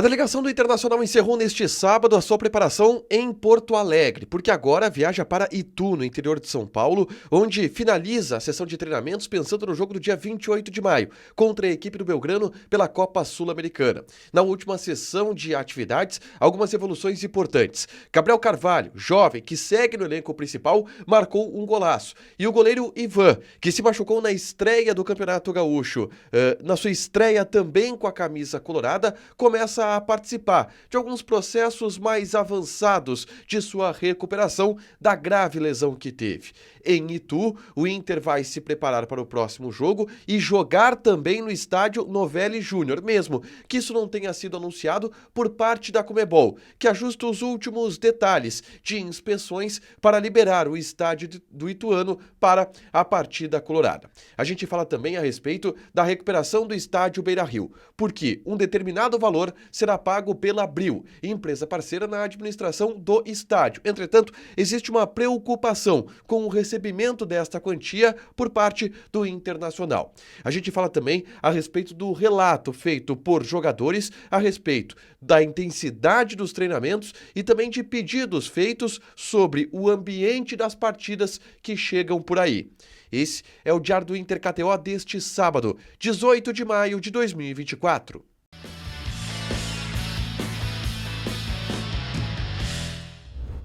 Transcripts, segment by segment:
A delegação do Internacional encerrou neste sábado a sua preparação em Porto Alegre, porque agora viaja para Itu, no interior de São Paulo, onde finaliza a sessão de treinamentos pensando no jogo do dia 28 de maio, contra a equipe do Belgrano pela Copa Sul-Americana. Na última sessão de atividades, algumas evoluções importantes. Gabriel Carvalho, jovem, que segue no elenco principal, marcou um golaço. E o goleiro Ivan, que se machucou na estreia do Campeonato Gaúcho, na sua estreia também com a camisa colorada, começa a participar de alguns processos mais avançados de sua recuperação da grave lesão que teve. Em Itu, o Inter vai se preparar para o próximo jogo e jogar também no estádio Novelli Júnior, mesmo que isso não tenha sido anunciado por parte da Conmebol, que ajusta os últimos detalhes de inspeções para liberar o estádio do Ituano para a partida colorada. A gente fala também a respeito da recuperação do estádio Beira-Rio, porque um determinado valor será pago pela Abril, empresa parceira na administração do estádio. Entretanto, existe uma preocupação com o recebimento desta quantia por parte do Internacional. A gente fala também a respeito do relato feito por jogadores a respeito da intensidade dos treinamentos e também de pedidos feitos sobre o ambiente das partidas que chegam por aí. Esse é o Diário do Inter KTO deste sábado, 18 de maio de 2024.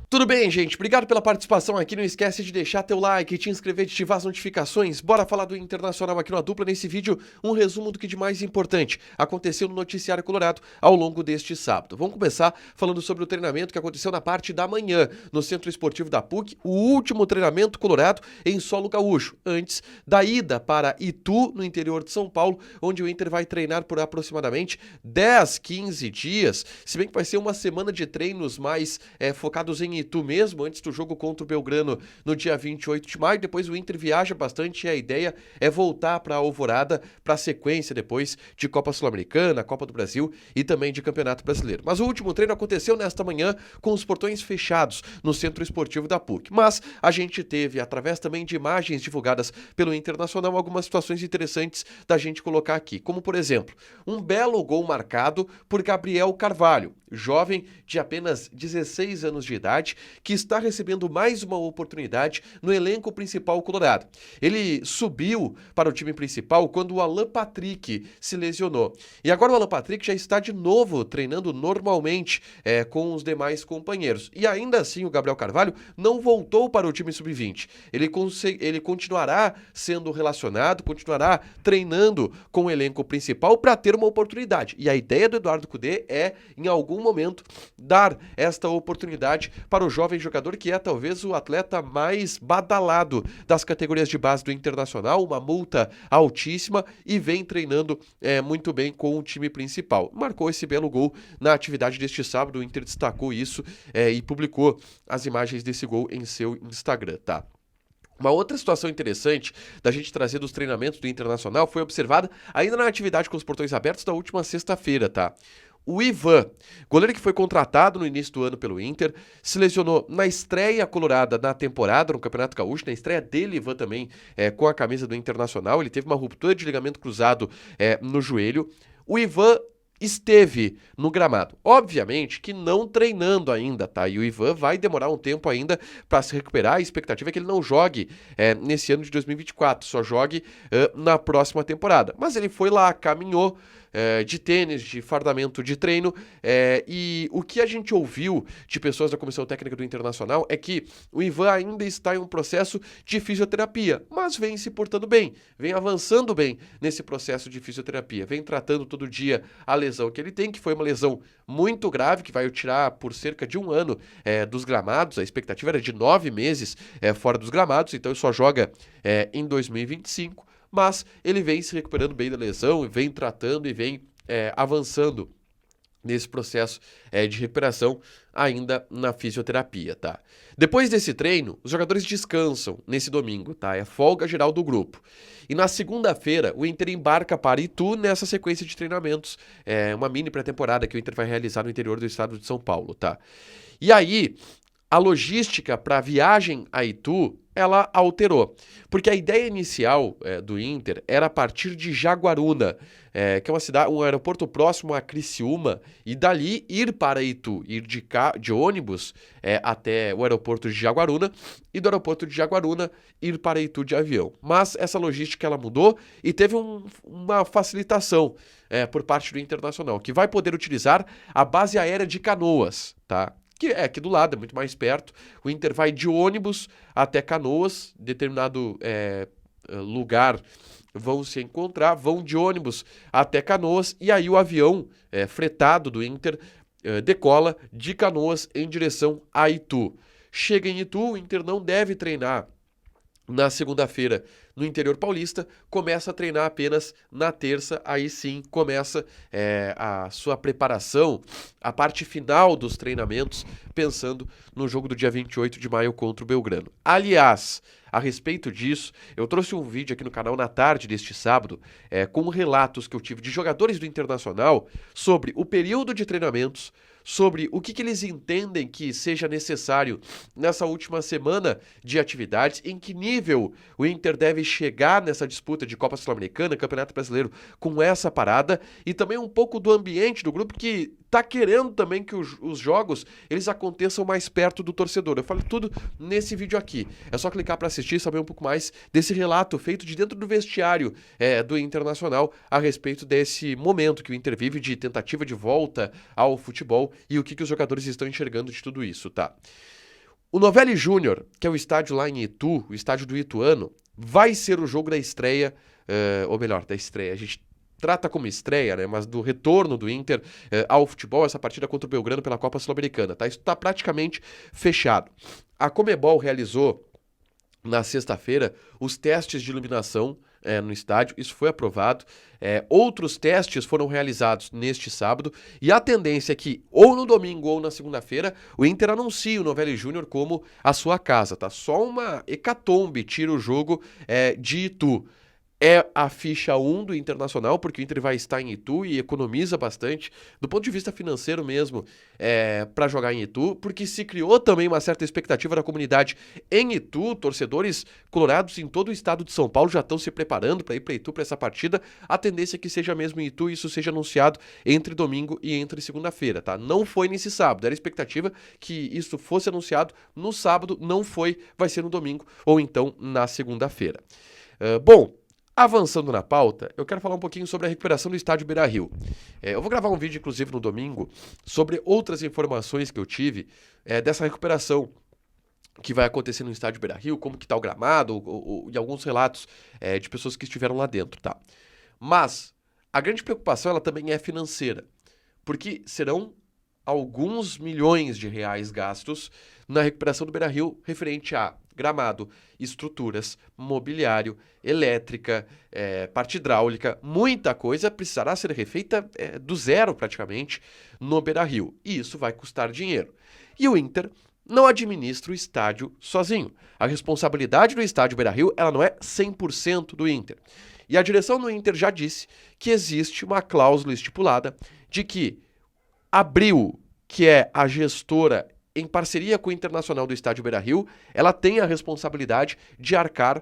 Tudo bem, gente? Obrigado pela participação aqui. Não esquece de deixar teu like, te inscrever, de ativar as notificações. Bora falar do Internacional aqui na Dupla. Nesse vídeo, um resumo do que de mais importante aconteceu no Noticiário Colorado ao longo deste sábado. Vamos começar falando sobre o treinamento que aconteceu na parte da manhã no Centro Esportivo da PUC, o último treinamento colorado em solo gaúcho, antes da ida para Itu, no interior de São Paulo, onde o Inter vai treinar por aproximadamente 10, 15 dias, se bem que vai ser uma semana de treinos mais focados em Itu mesmo, antes do jogo contra o Belgrano no dia 28 de maio. Depois o Inter viaja bastante e a ideia é voltar para a Alvorada para a sequência depois de Copa Sul-Americana, Copa do Brasil e também de Campeonato Brasileiro. Mas o último treino aconteceu nesta manhã com os portões fechados no Centro Esportivo da PUC. Mas a gente teve, através também de imagens divulgadas pelo Internacional, algumas situações interessantes da gente colocar aqui, como por exemplo, um belo gol marcado por Gabriel Carvalho, jovem de apenas 16 anos de idade, que está recebendo mais uma oportunidade no elenco principal colorado. Ele subiu para o time principal quando o Alan Patrick se lesionou. E agora o Alan Patrick já está de novo treinando normalmente com os demais companheiros. E ainda assim o Gabriel Carvalho não voltou para o time sub-20. Ele continuará sendo relacionado, continuará treinando com o elenco principal para ter uma oportunidade. E a ideia do Eduardo Cudê é, em algum momento, dar esta oportunidade para o jovem jogador que é talvez o atleta mais badalado das categorias de base do Internacional, uma multa altíssima e vem treinando muito bem com o time principal. Marcou esse belo gol na atividade deste sábado, o Inter destacou isso e publicou as imagens desse gol em seu Instagram, tá? Uma outra situação interessante da gente trazer dos treinamentos do Internacional foi observada ainda na atividade com os portões abertos da última sexta-feira, tá? O Ivan, goleiro que foi contratado no início do ano pelo Inter, se lesionou na estreia colorada na temporada, no Campeonato Gaúcho, na estreia dele, Ivan também, com a camisa do Internacional. Ele teve uma ruptura de ligamento cruzado no joelho. O Ivan esteve no gramado, obviamente que não treinando ainda, tá? E o Ivan vai demorar um tempo ainda para se recuperar. A expectativa é que ele não jogue nesse ano de 2024, só jogue na próxima temporada. Mas ele foi lá, caminhou de tênis, de fardamento de treino, e o que a gente ouviu de pessoas da comissão técnica do Internacional é que o Ivan ainda está em um processo de fisioterapia, mas vem se portando bem, vem avançando bem nesse processo de fisioterapia, vem tratando todo dia a lesão que ele tem, que foi uma lesão muito grave, que vai o tirar por cerca de um ano dos gramados. A expectativa era de 9 meses fora dos gramados, então ele só joga em 2025, mas ele vem se recuperando bem da lesão, vem tratando e vem avançando nesse processo de recuperação ainda na fisioterapia, tá? Depois desse treino, os jogadores descansam nesse domingo, tá? É folga geral do grupo. E na segunda-feira, o Inter embarca para Itu nessa sequência de treinamentos, uma mini pré-temporada que o Inter vai realizar no interior do estado de São Paulo, tá? E aí, a logística para a viagem a Itu ela alterou. Porque a ideia inicial do Inter era a partir de Jaguaruna, que é uma cidade, um aeroporto próximo a Criciúma, e dali ir para Itu, ir de ônibus até o aeroporto de Jaguaruna, e do aeroporto de Jaguaruna ir para Itu de avião. Mas essa logística ela mudou e teve uma facilitação por parte do Internacional, que vai poder utilizar a base aérea de Canoas, tá? Que é aqui do lado, é muito mais perto. O Inter vai de ônibus até Canoas, determinado lugar vão se encontrar, vão de ônibus até Canoas, e aí o avião fretado do Inter decola de Canoas em direção a Itu. Chega em Itu, o Inter não deve treinar na segunda-feira no interior paulista, começa a treinar apenas na terça, aí sim começa a sua preparação, a parte final dos treinamentos, pensando no jogo do dia 28 de maio contra o Belgrano. Aliás, a respeito disso, eu trouxe um vídeo aqui no canal na tarde deste sábado, com relatos que eu tive de jogadores do Internacional sobre o período de treinamentos, sobre o que eles entendem que seja necessário nessa última semana de atividades, em que nível o Inter deve chegar nessa disputa de Copa Sul-Americana, Campeonato Brasileiro, com essa parada, e também um pouco do ambiente do grupo que tá querendo também que os jogos eles aconteçam mais perto do torcedor. Eu falo tudo nesse vídeo aqui. É só clicar para assistir e saber um pouco mais desse relato feito de dentro do vestiário do Internacional a respeito desse momento que o Inter vive de tentativa de volta ao futebol e o que os jogadores estão enxergando de tudo isso, tá? O Novelli Júnior, que é o estádio lá em Itu, o estádio do Ituano, vai ser o jogo da estreia, ou melhor, da estreia. A gente trata como estreia, né, mas do retorno do Inter ao futebol, essa partida contra o Belgrano pela Copa Sul-Americana, tá? Isso está praticamente fechado. A Conmebol realizou na sexta-feira os testes de iluminação no estádio, isso foi aprovado. Outros testes foram realizados neste sábado e a tendência é que ou no domingo ou na segunda-feira o Inter anuncie o Novelli Júnior como a sua casa, tá? Só uma hecatombe tira o jogo de Itu. É a ficha 1 do Internacional, porque o Inter vai estar em Itu e economiza bastante, do ponto de vista financeiro mesmo, para jogar em Itu, porque se criou também uma certa expectativa da comunidade em Itu, torcedores colorados em todo o estado de São Paulo já estão se preparando para ir para Itu para essa partida, a tendência é que seja mesmo em Itu e isso seja anunciado entre domingo e entre segunda-feira, tá? Não foi nesse sábado, era a expectativa que isso fosse anunciado no sábado, não foi, vai ser no domingo ou então na segunda-feira. Bom, avançando na pauta, eu quero falar um pouquinho sobre a recuperação do estádio Beira-Rio. Eu vou gravar um vídeo, inclusive, no domingo, sobre outras informações que eu tive dessa recuperação que vai acontecer no estádio Beira-Rio, como que tá o gramado, e alguns relatos de pessoas que estiveram lá dentro, tá? Mas a grande preocupação, ela também é financeira, porque serão alguns milhões de reais gastos na recuperação do Beira-Rio referente a gramado, estruturas, mobiliário, elétrica, parte hidráulica, muita coisa precisará ser refeita do zero praticamente no Beira-Rio. E isso vai custar dinheiro. E o Inter não administra o estádio sozinho. A responsabilidade do estádio Beira-Rio ela não é 100% do Inter. E a direção do Inter já disse que existe uma cláusula estipulada de que Abril, que é a gestora em parceria com o Internacional do Estádio Beira-Rio, ela tem a responsabilidade de arcar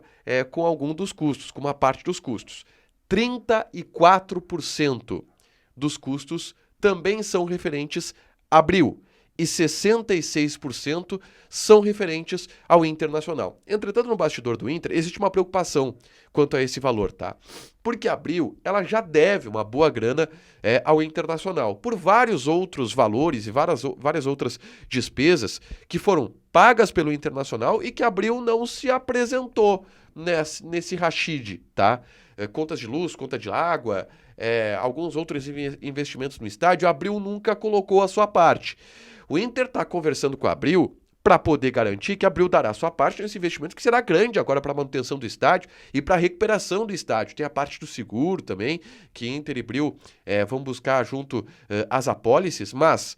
com algum dos custos, com uma parte dos custos. 34% dos custos também são referentes a Abril e 66% são referentes ao Internacional. Entretanto, no bastidor do Inter, existe uma preocupação quanto a esse valor, tá? Porque a Abril, ela já deve uma boa grana ao Internacional, por vários outros valores e várias outras despesas que foram pagas pelo Internacional e que a Abril não se apresentou nesse rachide, tá? Contas de luz, conta de água, alguns outros investimentos no estádio, a Abril nunca colocou a sua parte. O Inter está conversando com a Abril para poder garantir que a Abril dará sua parte nesse investimento que será grande agora para a manutenção do estádio e para a recuperação do estádio. Tem a parte do seguro também, que Inter e Abril vão buscar junto às apólices, mas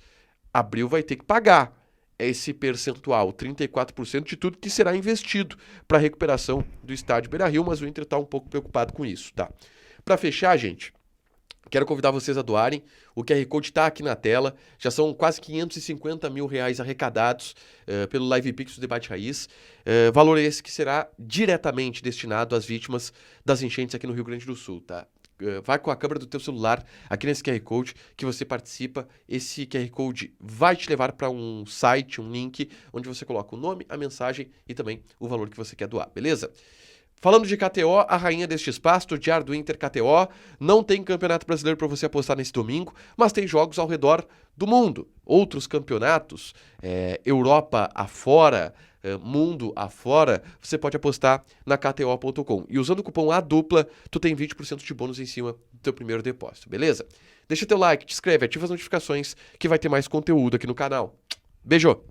a Abril vai ter que pagar esse percentual, 34% de tudo que será investido para a recuperação do estádio Beira-Rio, mas o Inter está um pouco preocupado com isso, tá? Para fechar, gente, Quero convidar vocês a doarem. O QR Code está aqui na tela. Já são quase 550 mil reais arrecadados pelo Live Pix do Debate Raiz. Valor esse que será diretamente destinado às vítimas das enchentes aqui no Rio Grande do Sul, tá? Vai com a câmera do teu celular aqui nesse QR Code que você participa. Esse QR Code vai te levar para um site, um link, onde você coloca o nome, a mensagem e também o valor que você quer doar, beleza? Falando de KTO, a rainha deste espaço, o Diário do Inter KTO, não tem campeonato brasileiro para você apostar nesse domingo, mas tem jogos ao redor do mundo. Outros campeonatos, Europa afora, mundo afora, você pode apostar na KTO.com. E usando o cupom ADUPLA, tu tem 20% de bônus em cima do teu primeiro depósito, beleza? Deixa teu like, te inscreve, ativa as notificações que vai ter mais conteúdo aqui no canal. Beijo!